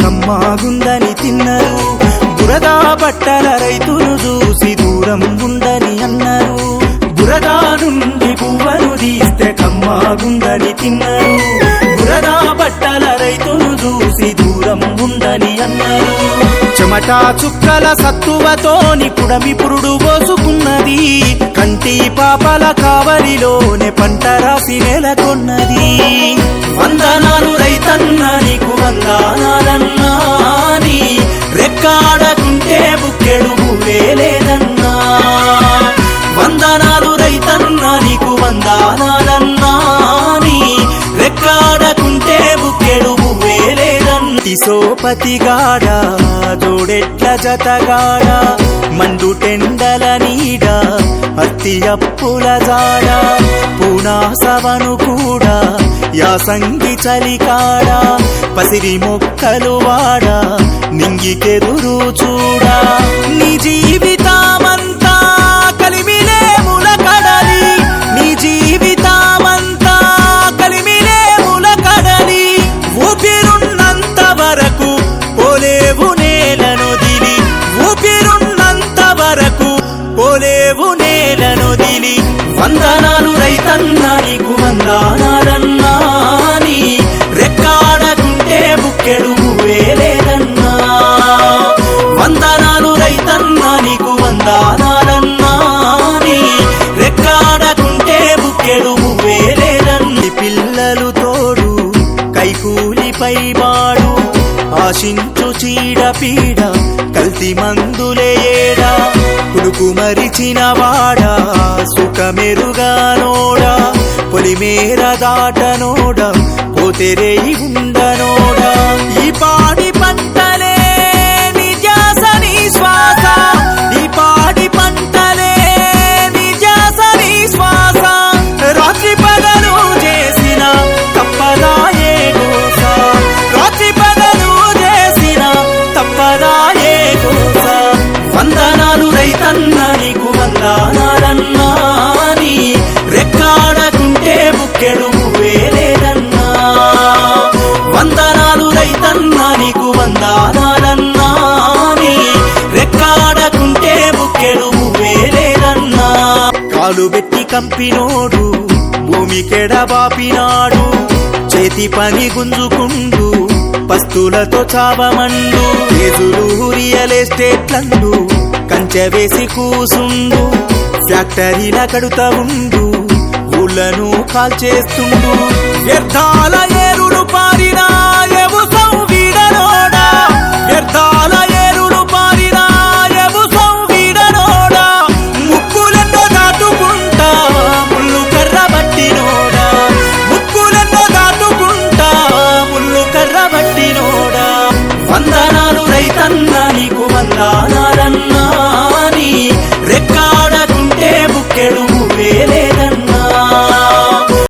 కమ్మాగుందని తిన్నరు. బురదా బట్టల రైతును చూసి దూరం ఉండని అన్నారు. బురదా నుండి పువ్వను తీస్తే కమ్మాగుందని తిన్నరు. బురదా బట్టల రైతును చూసి దూరం ఉండని అన్నారు. చెమట చుక్కల సత్తువతోని పుడమి పురుడు పోసుకున్నది. కంటి పాపల కావలిలోనే పంట రాసి నెలకొన్నది. వందనాలు రైతన్న నీకు వందనాలన్నా, నీ రెక్కాడకుంటే బుక్కెడు వేలేదన్నా. వందనాలు రైతన్న నీకు వందనాలన్నా, నీ రెక్కాడకుంటే బుక్కెడు వేలేదన్నా. సోపతిగాడ జోడెట్ల జతగాడ మండుటెండల నీడ అత్తి అప్పుల జాడ పూనాసవను కూడా యాసంగి చలికాడ పసిరి మొక్కలు వాడ నింగికెదురు చూడా. నీ జీవితమంతా కలిమిలే ములకడలి, నీ జీవితమంతా కలిమిలే ములకడలి. ఊపిరున్నంత వరకు పోలేవు నేలనొదిలి, ఊపిరున్నంత వరకు పోలేవు నేలనొదిలి. వందనాలు రైతన్న నీకు వందనాలన్నా, నీ రెక్కాడకుంటే బుక్కెడు వేలేదన్నా. వందనాలు రైతన్న నీకు వందనాలన్నా, నీ రెక్కాడకుంటే బుక్కెడు వేలేదన్నా. పిల్లలు తోడు కైకూలిపై వాడు ఆశించు చీడ పీడ కల్తీ మందులే ఏడా. కుడుకు మరిచిన వాడా సుఖమెరుగానోడా, పొలిమేర దాటనోడా పోతెరేయి ఉండనోడా. ఈ పాడి పంటలే నిజాస నీ శ్వాస, ఈ పాడి పంటలే నిజాస నీ శ్వాస. రాత్రి పగలు చేసిన తప్పదాయే గోస, రాత్రి పగలు చేసిన తప్పదాయే గోస. వందనాలు రైతన్న నీకు వందనాలన్నా, నీ రెక్కాడకుంటే బుక్కెడు వేలేదన్నా. వందనాలు రైతన్న నీకు వందనాలన్నా, నీ రెక్కాడకుంటే బుక్కెడు వేలేదన్నా. కాలు పెట్టి కంపినోడు భూమికెడబాపినాడు, చేతి పని గుంజుకుండు పస్తులతో చావమండు. కేజులు రియల్ ఎస్టేట్లందు కంచె వేసి కూసుండు, ఫ్యాక్టరీల కడుతా ఉండు ఊళ్ళను కాల్చేస్తుండు. వ్యర్థాల ఏరులు పారినా ఎవుసం వీడనోడా, వ్యర్థాల ఏరులు పారినా ఎవుసం వీడనోడా. ముక్కులెన్నో దాటుకుంటా ముళ్ళు కర్ర బట్టినోడా, ముక్కులెన్నో దాటుకుంటా ముళ్ళు కర్ర బట్టినోడా. వందనాలు రైతన్న నీకు వందనాలన్నా,